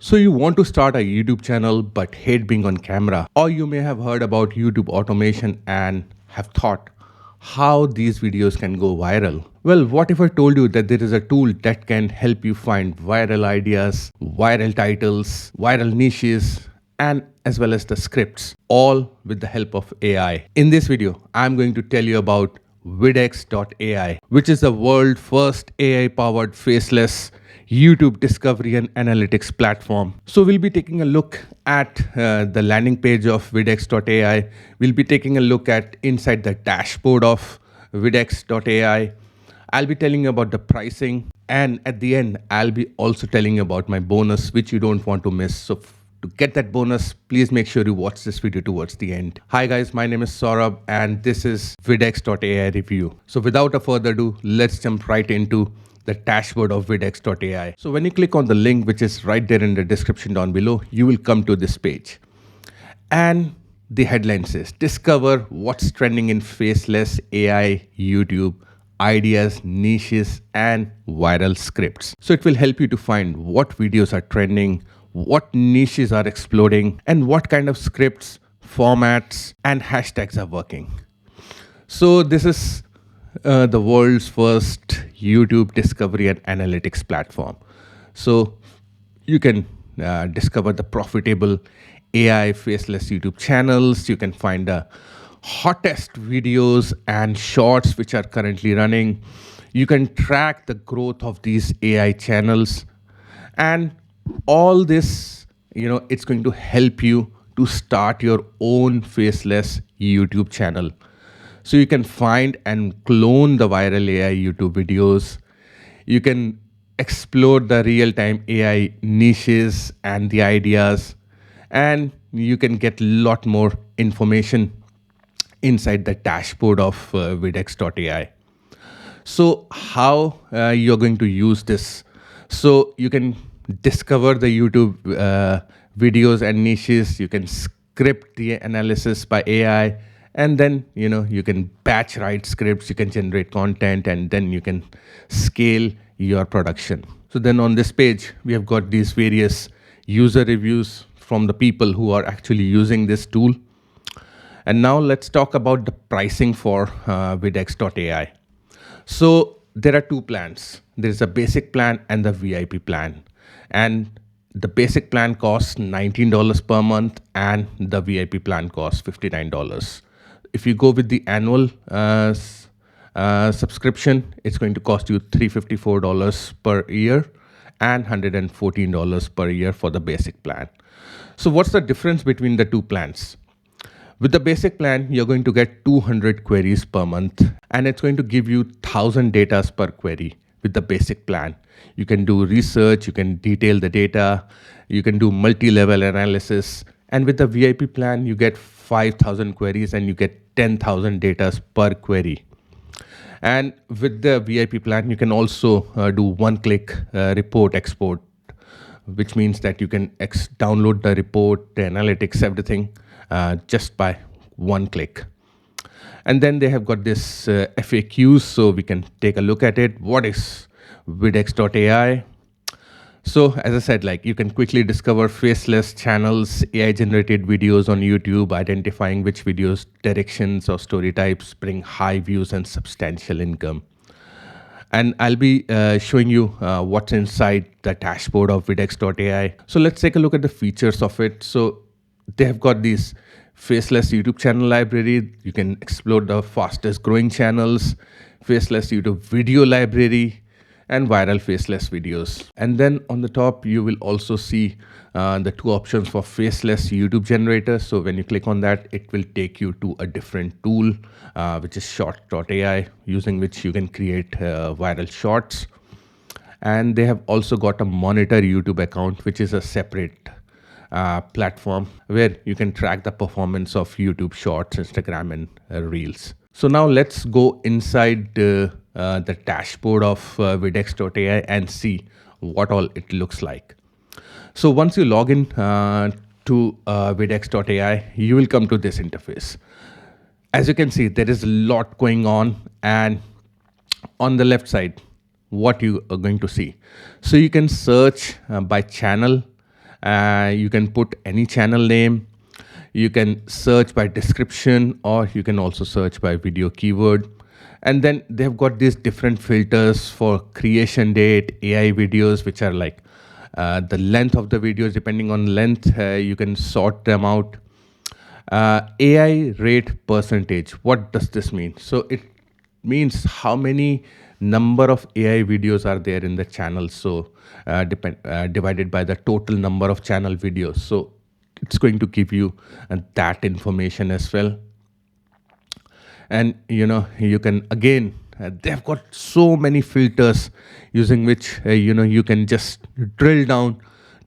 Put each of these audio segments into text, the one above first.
So you want to start a YouTube channel but hate being on camera, or you may have heard about YouTube automation and have thought how these videos can go viral. Well, what if I told you that there is a tool that can help you find viral ideas, viral titles, viral niches, and as well as the scripts, all with the help of AI. In this video, I'm going to tell you about Vidx.ai, which is the world's first AI-powered faceless YouTube discovery and analytics platform. So we'll be taking a look at the landing page of Vidx.ai. We'll be taking a look at inside the dashboard of Vidx.ai. I'll be telling you about the pricing, and at the end, I'll be also telling you about my bonus, which you don't want to miss. So to get that bonus, please make sure you watch this video towards the end. Hi guys, my name is Saurabh and this is Vidx.ai review. So without a further ado, let's jump right into the dashboard of Vidx.ai. So when you click on the link, which is right there in the description down below, you will come to this page. And the headline says, discover what's trending in faceless AI YouTube, ideas, niches, and viral scripts. So it will help you to find what videos are trending, what niches are exploding, and what kind of scripts, formats, and hashtags are working. So this is the world's first YouTube discovery and analytics platform. So you can discover the profitable AI faceless YouTube channels. You can find the hottest videos and shorts which are currently running. You can track the growth of these AI channels, and all this, it's going to help you to start your own faceless YouTube channel. So you can find and clone the viral AI YouTube videos. You can explore the real-time AI niches and the ideas, and you can get a lot more information inside the dashboard of Vidx.ai. So how you're going to use this? So you can discover the YouTube videos and niches. You can script the analysis by AI, and then you can batch write scripts, you can generate content, and then you can scale your production. So then on this page, we have got these various user reviews from the people who are actually using this tool. And now let's talk about the pricing for Vidx.ai. So there are two plans. There's a basic plan and the VIP plan. And the basic plan costs $19 per month and the VIP plan costs $59. If you go with the annual subscription, it's going to cost you $354 per year and $114 per year for the basic plan. So what's the difference between the two plans? With the basic plan, you're going to get 200 queries per month, and it's going to give you 1,000 data per query. With the basic plan, you can do research, you can detail the data, you can do multi-level analysis. And with the VIP plan, you get 5,000 queries and you get 10,000 data per query. And with the VIP plan, you can also do one-click report export, which means that you can download the report, the analytics, everything just by one click. And then they have got this FAQs, so we can take a look at it. What is Vidx.ai? So as I said, you can quickly discover faceless channels, AI generated videos on YouTube, identifying which videos, directions, or story types bring high views and substantial income. And I'll be showing you what's inside the dashboard of Vidx.ai. So let's take a look at the features of it. So they have got these faceless YouTube channel library. You can explore the fastest growing channels, faceless YouTube video library, and viral faceless videos. And then on the top, you will also see the two options for faceless YouTube generator. So when you click on that, it will take you to a different tool, which is short.ai, using which you can create viral shorts. And they have also got a monitor YouTube account, which is a separate platform where you can track the performance of YouTube Shorts, Instagram, and Reels. So now let's go inside the dashboard of Vidx.ai and see what all it looks like. So once you log in to Vidx.ai, you will come to this interface. As you can see, there is a lot going on, and on the left side, what you are going to see. So you can search by channel, You can put any channel name. You can search by description, or you can also search by video keyword. And then they've got these different filters for creation date, AI videos, which are like the length of the videos. Depending on length, you can sort them out. AI rate percentage. What does this mean? So it means how many number of AI videos are there in the channel. So divided by the total number of channel videos. So it's going to give you that information as well. And you can again, they've got so many filters using which you can just drill down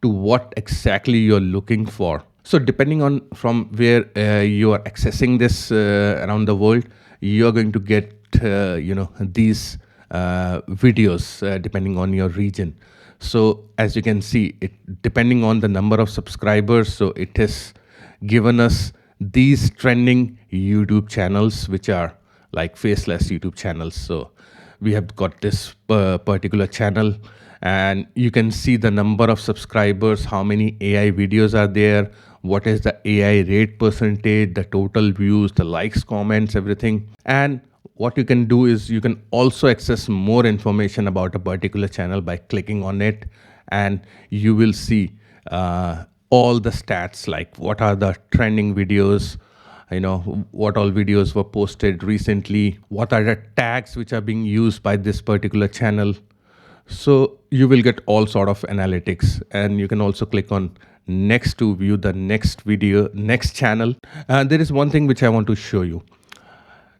to what exactly you're looking for. So depending on from where you are accessing this around the world, you're going to get these videos depending on your region. So as you can see, it depending on the number of subscribers, so it has given us these trending YouTube channels, which are like Faceless YouTube channels. So we have got this particular channel, and you can see the number of subscribers, how many AI videos are there, what is the AI rate percentage, the total views, the likes, comments, everything. And what you can do is you can also access more information about a particular channel by clicking on it, and you will see all the stats, like what are the trending videos, what all videos were posted recently, what are the tags which are being used by this particular channel. So you will get all sort of analytics, and you can also click on next to view the next video, next channel. There is one thing which I want to show you.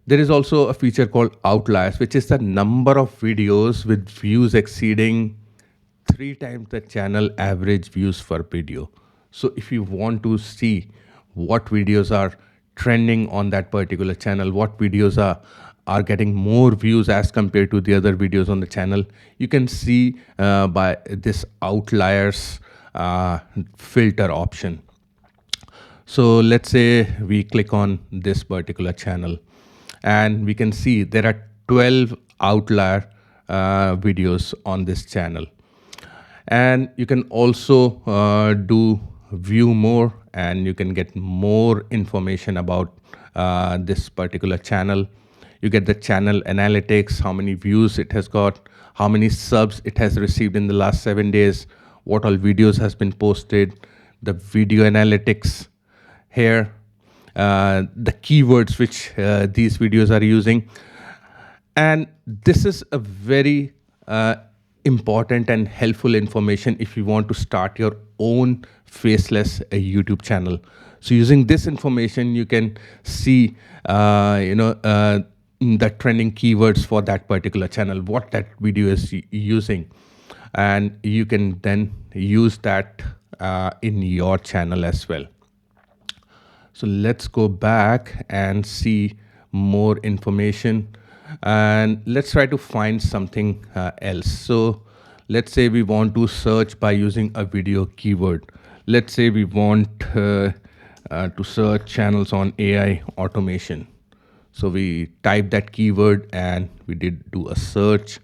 There is also a feature called outliers, which is the number of videos with views exceeding 3 times the channel average views per video. So if you want to see what videos are trending on that particular channel, what videos are getting more views as compared to the other videos on the channel, you can see by this outliers filter option. So let's say we click on this particular channel, and we can see there are 12 outlier videos on this channel. And you can also do view more, and you can get more information about this particular channel. You get the channel analytics, how many views it has got, how many subs it has received in the last 7 days, what all videos has been posted, the video analytics here, the keywords which these videos are using. And this is a very important and helpful information if you want to start your own Faceless YouTube channel. So using this information, you can see the trending keywords for that particular channel, what that video is using, and you can then use that in your channel as well. So let's go back and see more information, and let's try to find something else. So let's say we want to search by using a video keyword. Let's say we want to search channels on AI automation. So we type that keyword and we did do a search,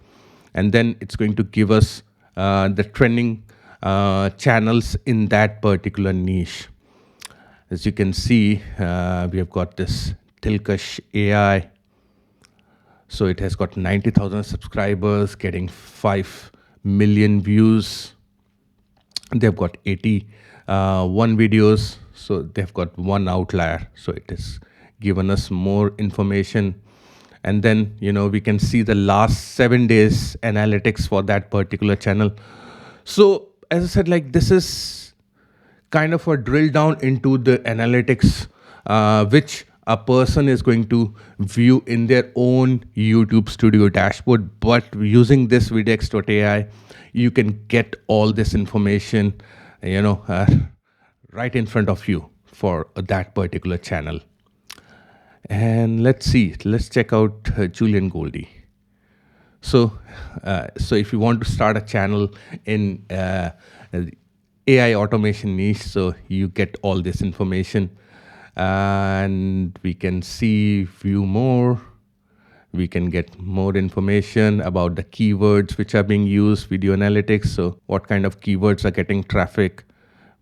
and then it's going to give us the trending channels in that particular niche. As you can see, we have got this Tilkash AI. So it has got 90,000 subscribers, getting 5 million views. They've got 81 videos. So they've got one outlier. So it has given us more information. And then, we can see the last 7 days analytics for that particular channel. So as I said, like, this is kind of a drill down into the analytics, which a person is going to view in their own YouTube Studio dashboard. But using this Vidx.ai, you can get all this information, right in front of you for that particular channel. And let's check out Julian Goldie. So if you want to start a channel in AI automation niche, so you get all this information, and we can see view more. We can get more information about the keywords which are being used, video analytics. So what kind of keywords are getting traffic,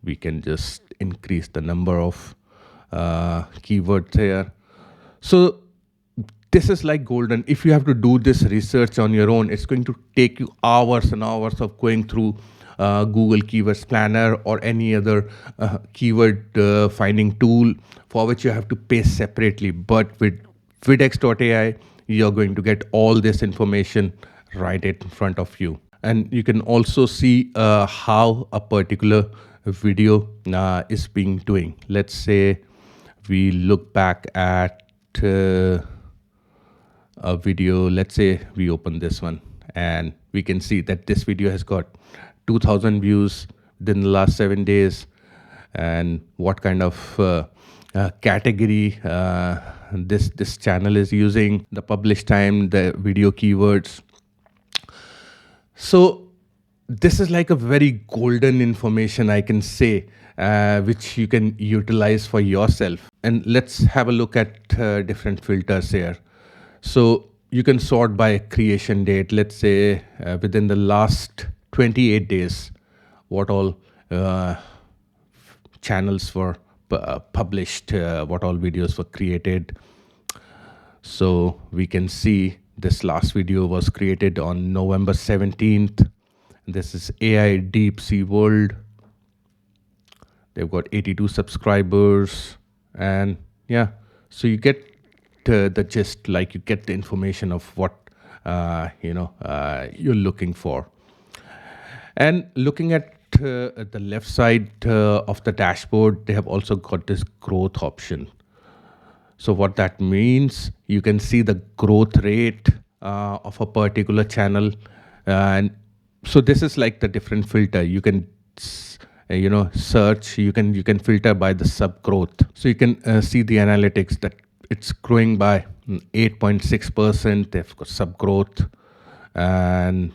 we can just increase the number of keywords here. So this is like golden. If you have to do this research on your own, it's going to take you hours and hours of going through Google Keywords Planner or any other keyword finding tool for which you have to pay separately. But with Vidx.ai, you're going to get all this information right in front of you. And you can also see how a particular video is being doing. Let's say we look back at a video. Let's say we open this one and we can see that this video has got 2000 views within the last 7 days, and what kind of category this channel is using, the publish time, the video keywords. So this is like a very golden information, I can say, which you can utilize for yourself. And let's have a look at different filters here. So you can sort by creation date. Let's say within the last 28 days, what all channels were published, what all videos were created. So we can see this last video was created on November 17th. This is AI Deep Sea World. They've got 82 subscribers. And yeah, so you get the gist, like you get the information of what you're looking for. And looking at the left side of the dashboard, they have also got this growth option. So what that means, you can see the growth rate of a particular channel. And so this is like the different filter. You can search, you can filter by the sub growth. So you can see the analytics that it's growing by 8.6%. They've got sub growth, and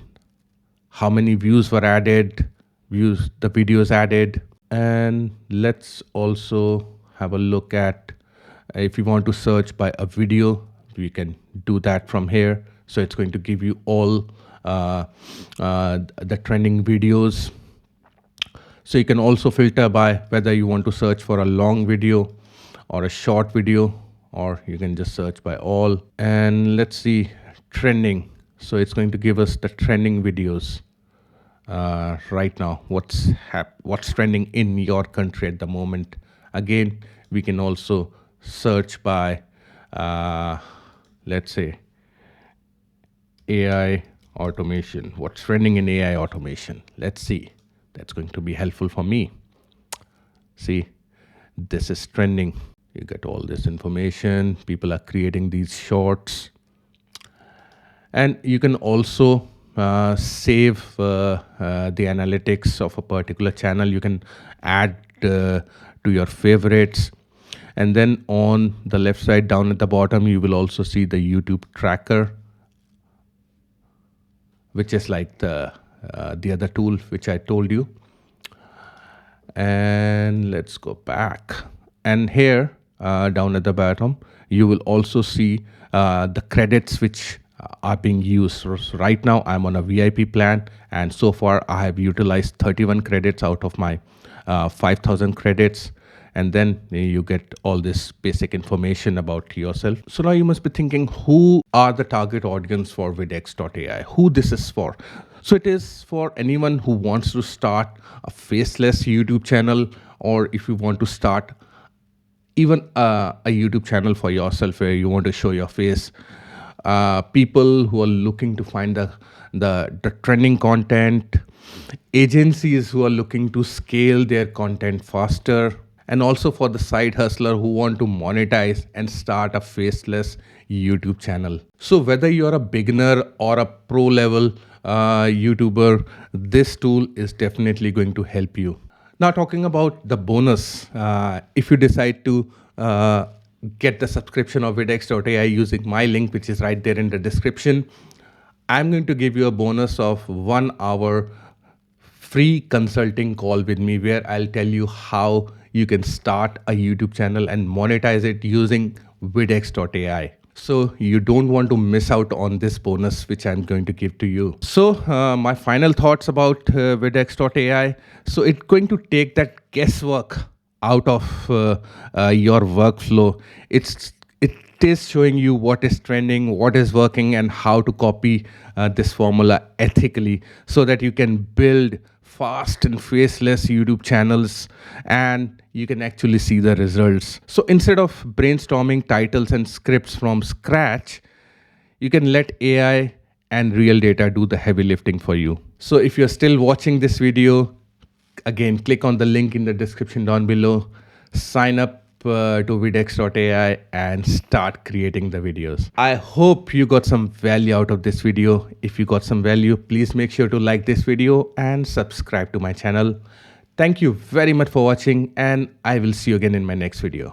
how many views were added, the videos added. And let's also have a look at, if you want to search by a video, we can do that from here. So it's going to give you all the trending videos. So you can also filter by whether you want to search for a long video or a short video, or you can just search by all. And let's see trending. So it's going to give us the trending videos right now, what's trending in your country at the moment. Again, we can also search by let's say AI automation. What's trending in AI automation? Let's see. That's going to be helpful for me. See, this is trending. You get all this information. People are creating these shorts. And you can also save the analytics of a particular channel. You can add to your favorites. And then on the left side down at the bottom, you will also see the YouTube tracker, which is like the other tool which I told you. And let's go back. And here down at the bottom, you will also see the credits which are being used. So right now I'm on a VIP plan, and so far I have utilized 31 credits out of my 5,000 credits. And then you get all this basic information about yourself. So now you must be thinking, who are the target audience for Vidx.ai? Who this is for? So it is for anyone who wants to start a faceless YouTube channel, or if you want to start even a YouTube channel for yourself where you want to show your face. People who are looking to find the trending content, agencies who are looking to scale their content faster, and also for the side hustler who want to monetize and start a faceless YouTube channel. So whether you're a beginner or a pro level YouTuber, this tool is definitely going to help you. Now talking about the bonus, if you decide to get the subscription of Vidx.ai using my link, which is right there in the description, I'm going to give you a bonus of 1 hour free consulting call with me, where I'll tell you how you can start a YouTube channel and monetize it using Vidx.ai. So you don't want to miss out on this bonus which I'm going to give to you. So my final thoughts about Vidx.ai. So it's going to take that guesswork out of your workflow. It is showing you what is trending, what is working, and how to copy this formula ethically so that you can build fast and faceless YouTube channels and you can actually see the results. So instead of brainstorming titles and scripts from scratch, you can let AI and real data do the heavy lifting for you. So if you're still watching this video, again, click on the link in the description down below, sign up to Vidx.ai and start creating the videos. I hope you got some value out of this video. If you got some value, please make sure to like this video and subscribe to my channel. Thank you very much for watching, and I will see you again in my next video.